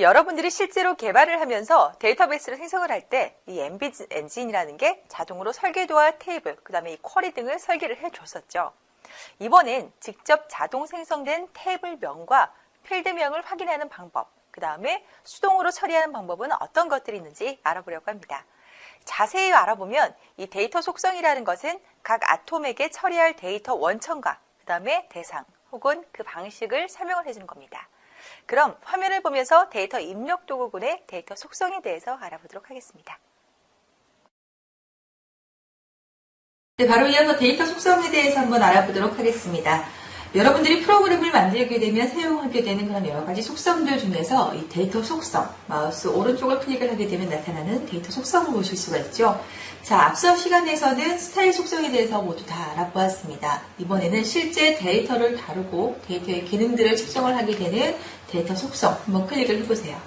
여러분들이 실제로 개발을 하면서 데이터베이스를 생성을 할 때 이 MB 엔진이라는 게 자동으로 설계도와 테이블, 그 다음에 이 쿼리 등을 설계를 해줬었죠. 이번엔 직접 자동 생성된 테이블명과 필드명을 확인하는 방법, 그 다음에 수동으로 처리하는 방법은 어떤 것들이 있는지 알아보려고 합니다. 자세히 알아보면 이 데이터 속성이라는 것은 각 아톰에게 처리할 데이터 원천과 그 다음에 대상 혹은 그 방식을 설명을 해주는 겁니다. 그럼 화면을 보면서 데이터 입력 도구군의 데이터 속성에 대해서 알아보도록 하겠습니다. 네, 바로 이어서 데이터 속성에 대해서 한번 알아보도록 하겠습니다. 여러분들이 프로그램을 만들게 되면 사용하게 되는 그런 여러 가지 속성들 중에서 이 데이터 속성, 마우스 오른쪽을 클릭을 하게 되면 나타나는 데이터 속성을 보실 수가 있죠. 자, 앞서 시간에서는 스타일 속성에 대해서 모두 다 알아보았습니다. 이번에는 실제 데이터를 다루고 데이터의 기능들을 측정을 하게 되는 데이터 속성 한번 클릭을 해보세요.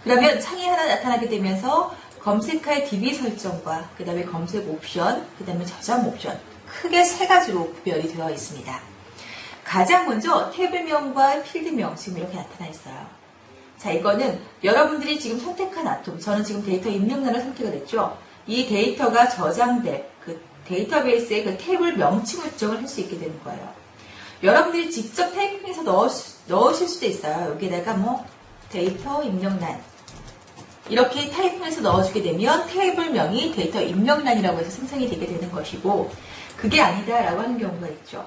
그러면 창이 하나 나타나게 되면서 검색할 DB 설정과 그 다음에 검색 옵션, 그 다음에 저장 옵션 크게 세 가지로 구별이 되어 있습니다. 가장 먼저 테이블명과 필드명 지금 이렇게 나타나 있어요. 자, 이거는 여러분들이 지금 선택한 아톰, 저는 지금 데이터 입력란을 선택을 했죠. 이 데이터가 저장될 그 데이터베이스의 그 테이블 명칭을 지정을 할 수 있게 되는 거예요. 여러분들이 직접 타이핑해서 넣으실 수도 있어요. 여기에다가 뭐 데이터 입력란 이렇게 타이핑해서 넣어주게 되면 테이블명이 데이터 입력란이라고 해서 생성이 되게 되는 것이고, 그게 아니다라고 하는 경우가 있죠.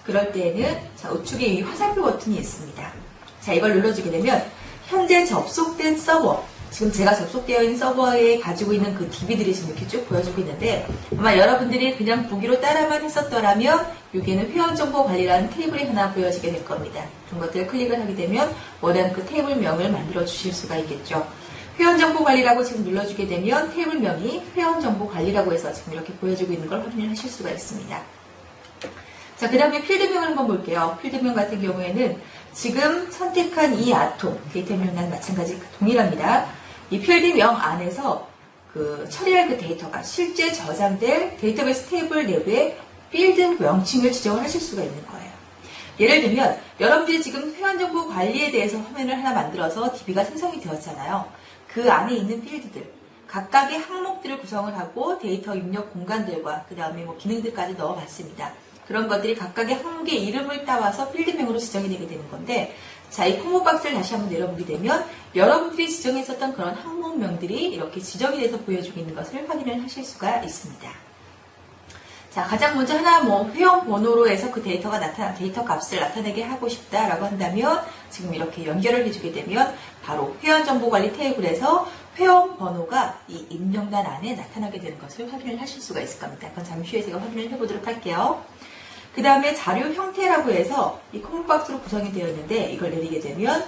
그럴 때에는 자, 우측에 이 화살표 버튼이 있습니다. 자, 이걸 눌러주게 되면 현재 접속된 서버, 지금 제가 접속되어 있는 서버에 가지고 있는 그 DB들이 지금 이렇게 쭉 보여주고 있는데, 아마 여러분들이 그냥 보기로 따라만 했었더라면 여기에는 회원정보관리라는 테이블이 하나 보여지게 될 겁니다. 그런 것들을 클릭을 하게 되면 원하는 그 테이블명을 만들어 주실 수가 있겠죠. 회원정보관리라고 지금 눌러주게 되면 테이블명이 회원정보관리라고 해서 지금 이렇게 보여지고 있는 걸 확인을 하실 수가 있습니다. 자, 그 다음에 필드명을 한번 볼게요. 필드명 같은 경우에는 지금 선택한 이 아톰, 데이터 입력란 마찬가지 동일합니다. 이 필드명 안에서 그 처리할 그 데이터가 실제 저장될 데이터베이스 테이블 내부에 필드 명칭을 지정을 하실 수가 있는 거예요. 예를 들면 여러분들이 지금 회원정보 관리에 대해서 화면을 하나 만들어서 DB가 생성이 되었잖아요. 그 안에 있는 필드들, 각각의 항목들을 구성을 하고 데이터 입력 공간들과 그 다음에 뭐 기능들까지 넣어봤습니다. 그런 것들이 각각의 항목의 이름을 따와서 필드명으로 지정이 되게 되는 건데, 자, 이 콤보 박스를 다시 한번 내려보게 되면 여러분들이 지정했었던 그런 항목명들이 이렇게 지정이 돼서 보여주고 있는 것을 확인을 하실 수가 있습니다. 자, 가장 먼저 하나 뭐 회원 번호로 해서 그 데이터 값을 나타내게 하고 싶다라고 한다면 지금 이렇게 연결을 해주게 되면 바로 회원 정보관리 테이블에서 회원 번호가 이 입력란 안에 나타나게 되는 것을 확인을 하실 수가 있을 겁니다. 그건 잠시 후에 제가 확인을 해보도록 할게요. 그 다음에 자료 형태라고 해서 이 콤보박스로 구성이 되어 있는데, 이걸 내리게 되면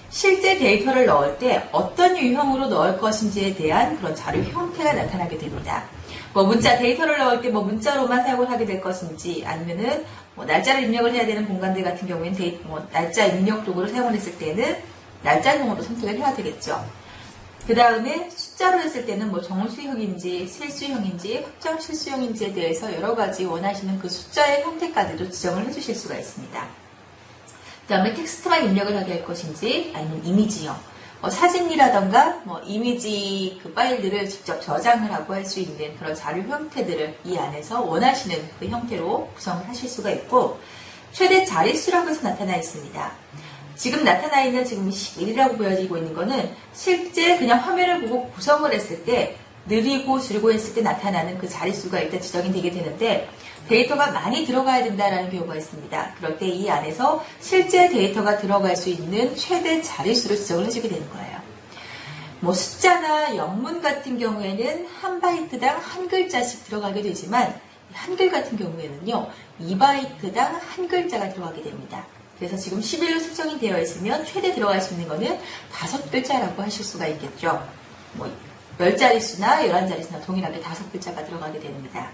실제 데이터를 넣을 때 어떤 유형으로 넣을 것인지에 대한 그런 자료 형태가 나타나게 됩니다. 뭐 문자 데이터를 넣을 때 뭐 문자로만 사용을 하게 될 것인지, 아니면은 뭐 날짜를 입력을 해야 되는 공간들 같은 경우에는 날짜 입력 도구를 사용을 했을 때는 날짜용으로 선택을 해야 되겠죠. 그 다음에 숫자로 했을 때는 뭐 정수형인지 실수형인지 확정 실수형인지에 대해서 여러 가지 원하시는 그 숫자의 형태까지도 지정을 해주실 수가 있습니다. 그 다음에 텍스트만 입력을 하게 할 것인지, 아니면 이미지형, 사진이라던가 뭐 이미지 그 파일들을 직접 저장을 하고 할 수 있는 그런 자료 형태들을 이 안에서 원하시는 그 형태로 구성을 하실 수가 있고, 최대 자릿수라고 해서 나타나 있습니다. 지금 나타나 있는 지금 11이라고 보여지고 있는 거는 실제 그냥 화면을 보고 구성을 했을 때 느리고 줄고 했을 때 나타나는 그 자릿수가 일단 지정이 되게 되는데, 데이터가 많이 들어가야 된다는 경우가 있습니다. 그럴 때 이 안에서 실제 데이터가 들어갈 수 있는 최대 자릿수를 지정을 해주게 되는 거예요. 뭐 숫자나 영문 같은 경우에는 한 바이트당 한 글자씩 들어가게 되지만, 한글 같은 경우에는요 2바이트당 한 글자가 들어가게 됩니다. 그래서 지금 11로 설정이 되어 있으면 최대 들어갈 수 있는 거는 5글자라고 하실 수가 있겠죠. 뭐 10자릿수나 11자릿수나 동일하게 5글자가 들어가게 됩니다.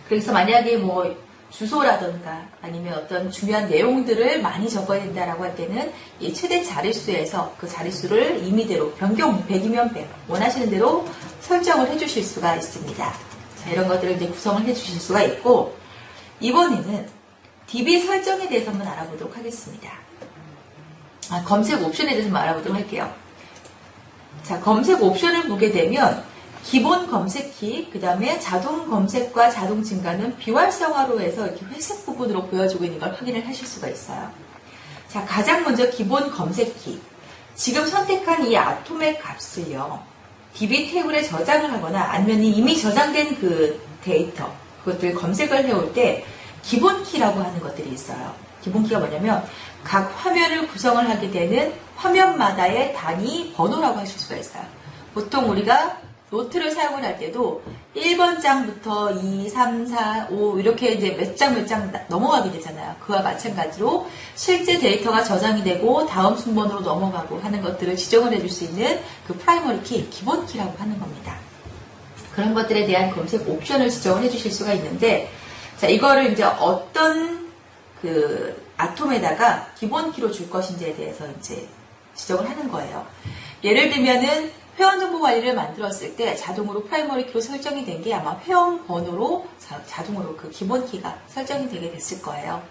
그래서 만약에 뭐 주소라던가 아니면 어떤 중요한 내용들을 많이 적어야 된다라고 할 때는 이 최대 자릿수에서 그 자릿수를 임의대로 변경 100이면 100 원하시는 대로 설정을 해주실 수가 있습니다. 자, 이런 것들을 이제 구성을 해주실 수가 있고, 이번에는 DB 설정에 대해서 한번 알아보도록 하겠습니다. 검색 옵션에 대해서 알아보도록 할게요. 자, 검색 옵션을 보게 되면 기본 검색키, 그 다음에 자동 검색과 자동 증가는 비활성화로 해서 이렇게 회색 부분으로 보여주고 있는 걸 확인을 하실 수가 있어요. 자, 가장 먼저 기본 검색키. 지금 선택한 이 아톰의 값을요, DB 테이블에 저장을 하거나 아니면 이미 저장된 그 데이터, 그것들 검색을 해올 때 기본 키라고 하는 것들이 있어요. 기본 키가 뭐냐면 각 화면을 구성을 하게 되는 화면마다의 단위 번호라고 하실 수가 있어요. 보통 우리가 노트를 사용을 할 때도 1번 장부터 2, 3, 4, 5 이렇게 이제 몇 장 넘어가게 되잖아요. 그와 마찬가지로 실제 데이터가 저장이 되고 다음 순번으로 넘어가고 하는 것들을 지정을 해줄 수 있는 그 프라이머리 키, 기본 키라고 하는 겁니다. 그런 것들에 대한 검색 옵션을 지정을 해주실 수가 있는데, 자, 이거를 이제 어떤 그 아톰에다가 기본 키로 줄 것인지에 대해서 이제 지정을 하는 거예요. 예를 들면은 회원 정보 관리를 만들었을 때 자동으로 프라이머리 키로 설정이 된 게 아마 회원 번호로 자동으로 그 기본 키가 설정이 되게 됐을 거예요.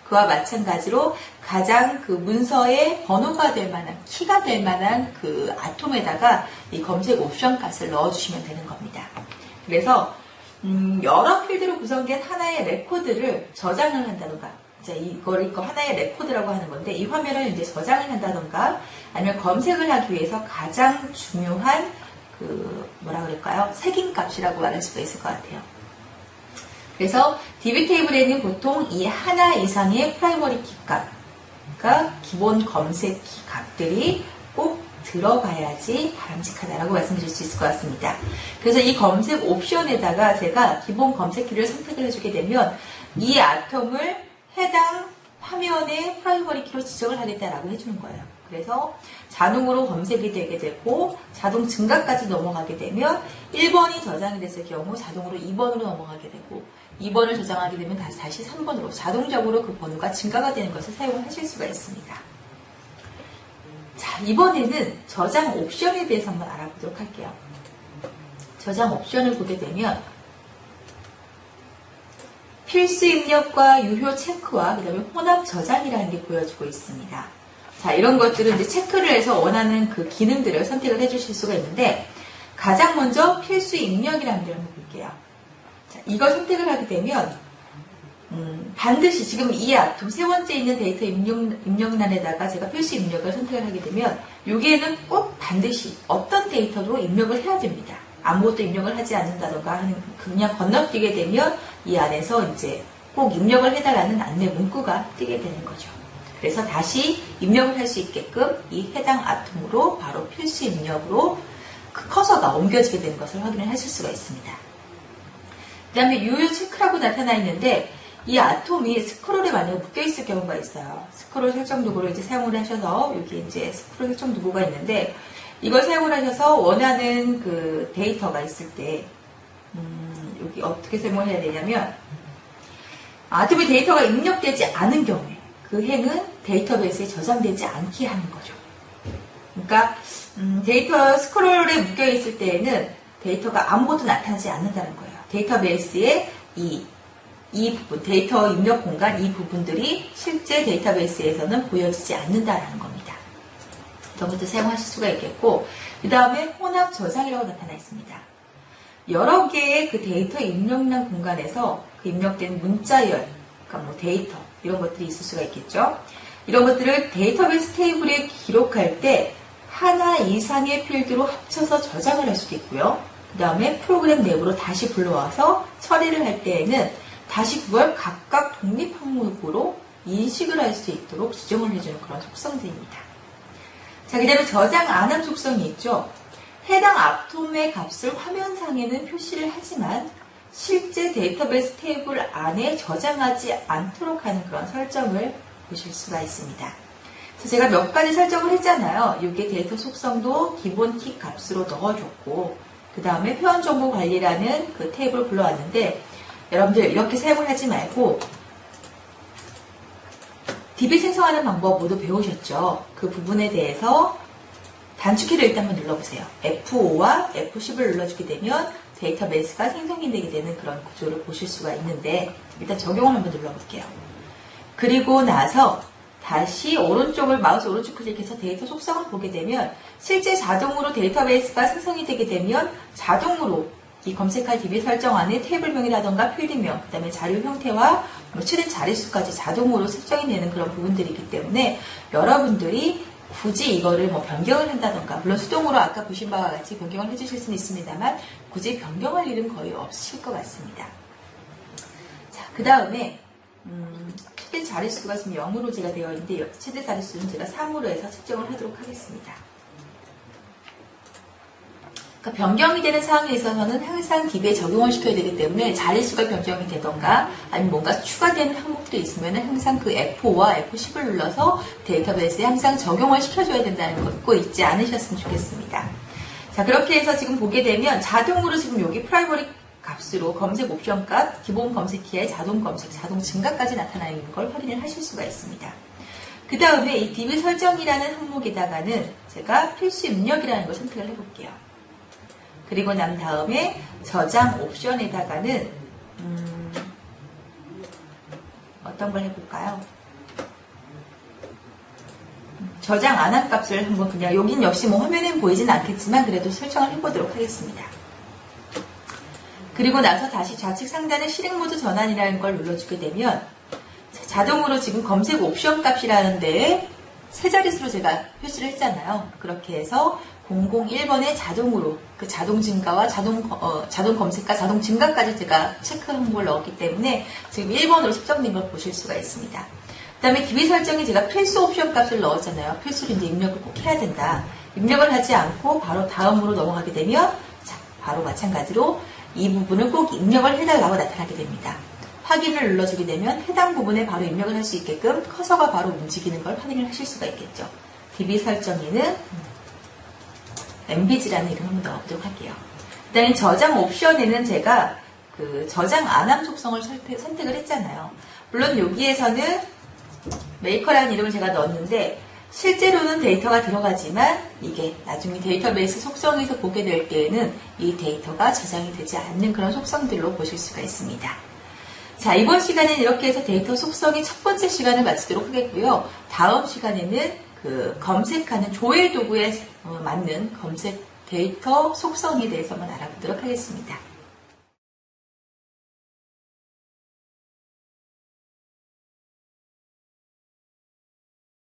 그와 마찬가지로 가장 그 문서의 번호가 될 만한, 키가 될 만한 그 아톰에다가 이 검색 옵션 값을 넣어주시면 되는 겁니다. 그래서 여러 필드로 구성된 하나의 레코드를 저장을 한다던가, 자, 이거 하나의 레코드라고 하는 건데, 이 화면을 이제 저장을 한다던가, 아니면 검색을 하기 위해서 가장 중요한 뭐라 그럴까요? 색인 값이라고 말할 수가 있을 것 같아요. 그래서 DB 테이블에는 보통 이 하나 이상의 프라이머리 키 값, 그러니까 기본 검색 키 값들이 꼭 들어가야지 바람직하다라고 말씀드릴 수 있을 것 같습니다. 그래서 이 검색 옵션에다가 제가 기본 검색키를 선택을 해주게 되면 이 아톰을 해당 화면의 프라이머리 키로 지정을 하겠다라고 해주는 거예요. 그래서 자동으로 검색이 되게 되고 자동 증가까지 넘어가게 되면 1번이 저장이 됐을 경우 자동으로 2번으로 넘어가게 되고 2번을 저장하게 되면 다시 3번으로 자동적으로 그 번호가 증가가 되는 것을 사용을 하실 수가 있습니다. 자, 이번에는 저장 옵션에 대해서 한번 알아보도록 할게요. 저장 옵션을 보게 되면 필수 입력과 유효 체크와 그 다음에 혼합 저장이라는 게 보여지고 있습니다. 자, 이런 것들은 이제 체크를 해서 원하는 그 기능들을 선택을 해주실 수가 있는데, 가장 먼저 필수 입력이라는 걸 한번 볼게요. 자, 이걸 선택을 하게 되면 반드시 지금 이 아톰 세 번째 있는 데이터 입력란에다가 제가 필수 입력을 선택을 하게 되면 여기에는 꼭 반드시 어떤 데이터도 입력을 해야 됩니다. 아무것도 입력을 하지 않는다던가 하는, 그냥 건너뛰게 되면 이 안에서 이제 꼭 입력을 해달라는 안내 문구가 뜨게 되는 거죠. 그래서 다시 입력을 할 수 있게끔 이 해당 아톰으로 바로 필수 입력으로 그 커서가 옮겨지게 되는 것을 확인을 하실 수가 있습니다. 그 다음에 유효 체크라고 나타나 있는데, 이 아톰이 스크롤에 만약에 묶여있을 경우가 있어요. 스크롤 설정 도구를 이제 사용을 하셔서, 여기 이제 스크롤 설정 도구가 있는데, 이걸 사용을 하셔서 원하는 그 데이터가 있을 때, 여기 어떻게 사용을 해야 되냐면, 아톰의 데이터가 입력되지 않은 경우에, 그 행은 데이터베이스에 저장되지 않게 하는 거죠. 그러니까, 데이터 스크롤에 묶여있을 때에는 데이터가 아무것도 나타나지 않는다는 거예요. 데이터베이스에 이 부분, 데이터 입력 공간 이 부분들이 실제 데이터베이스에서는 보여지지 않는다라는 겁니다. 이런 것도 사용하실 수가 있겠고, 그 다음에 혼합 저장이라고 나타나 있습니다. 여러 개의 그 데이터 입력란 공간에서 그 입력된 문자열, 그러니까 뭐 데이터, 이런 것들이 있을 수가 있겠죠. 이런 것들을 데이터베이스 테이블에 기록할 때 하나 이상의 필드로 합쳐서 저장을 할 수도 있고요. 그 다음에 프로그램 내부로 다시 불러와서 처리를 할 때에는 다시 그걸 각각 독립 항목으로 인식을 할 수 있도록 지정을 해주는 그런 속성들입니다. 자, 그 다음에 저장 안함 속성이 있죠. 해당 아톰의 값을 화면상에는 표시를 하지만 실제 데이터베이스 테이블 안에 저장하지 않도록 하는 그런 설정을 보실 수가 있습니다. 그래서 제가 몇 가지 설정을 했잖아요. 이게 데이터 속성도 기본 키 값으로 넣어줬고, 그 다음에 회원정보관리라는 그 테이블을 불러왔는데, 여러분들 이렇게 사용을 하지 말고 DB 생성하는 방법 모두 배우셨죠? 그 부분에 대해서 단축키를 일단 한번 눌러보세요. F5와 F10을 눌러주게 되면 데이터베이스가 생성이 되게 되는 그런 구조를 보실 수가 있는데, 일단 적용을 한번 눌러볼게요. 그리고 나서 다시 오른쪽을 마우스 오른쪽 클릭해서 데이터 속성을 보게 되면 실제 자동으로 데이터베이스가 생성이 되게 되면 자동으로 이 검색할 DB 설정 안에 테이블명이라던가 필드명, 그 다음에 자료 형태와 최대 자릿수까지 자동으로 설정이 되는 그런 부분들이기 때문에 여러분들이 굳이 이거를 변경을 한다던가, 물론 수동으로 아까 보신 바와 같이 변경을 해주실 수는 있습니다만 굳이 변경할 일은 거의 없으실 것 같습니다. 자, 그 다음에 최대 자릿수가 지금 0으로 제가 되어 있는데 최대 자릿수는 제가 3으로 해서 측정을 하도록 하겠습니다. 그러니까 변경이 되는 상황에 있어서는 항상 DB에 적용을 시켜야 되기 때문에 자릿수가 변경이 되던가 아니면 뭔가 추가되는 항목들이 있으면 항상 그 F5와 F10을 눌러서 데이터베이스에 항상 적용을 시켜줘야 된다는 거 꼭 잊지 않으셨으면 좋겠습니다. 자, 그렇게 해서 지금 보게 되면 자동으로 지금 여기 프라이머리 값으로 검색 옵션 값, 기본 검색키의 자동 검색, 자동 증가까지 나타나는 걸 확인을 하실 수가 있습니다. 그 다음에 이 DB 설정이라는 항목에다가는 제가 필수 입력이라는 걸 선택을 해볼게요. 그리고 난 다음에 저장 옵션에다가는 어떤 걸 해볼까요? 저장 안 한 값을 한번 그냥 여긴 역시 화면엔 보이진 않겠지만 그래도 설정을 해보도록 하겠습니다. 그리고 나서 다시 좌측 상단에 실행 모드 전환이라는 걸 눌러주게 되면 자동으로 지금 검색 옵션 값이라는 데에 세 자릿수로 제가 표시를 했잖아요. 그렇게 해서 001번에 자동으로 그 자동 증가와 자동 검색과 자동 증가까지 제가 체크한 걸 넣었기 때문에 지금 1번으로 측정된 걸 보실 수가 있습니다. 그 다음에 DB 설정에 제가 필수 옵션 값을 넣었잖아요. 필수로 이제 입력을 꼭 해야 된다. 입력을 하지 않고 바로 다음으로 넘어가게 되면 자, 바로 마찬가지로 이 부분을 꼭 입력을 해달라고 나타나게 됩니다. 확인을 눌러주게 되면 해당 부분에 바로 입력을 할 수 있게끔 커서가 바로 움직이는 걸 확인을 하실 수가 있겠죠. DB 설정에는 MBG라는 이름을 한번 넣어보도록 할게요. 그 다음에 저장 옵션에는 제가 그 저장 안함 속성을 선택을 했잖아요. 물론 여기에서는 메이커라는 이름을 제가 넣었는데 실제로는 데이터가 들어가지만 이게 나중에 데이터베이스 속성에서 보게 될 때에는 이 데이터가 저장이 되지 않는 그런 속성들로 보실 수가 있습니다. 자, 이번 시간에는 이렇게 해서 데이터 속성의 첫 번째 시간을 마치도록 하겠고요. 다음 시간에는 그 검색하는 조회 도구에 맞는 검색 데이터 속성에 대해서 한번 알아보도록 하겠습니다.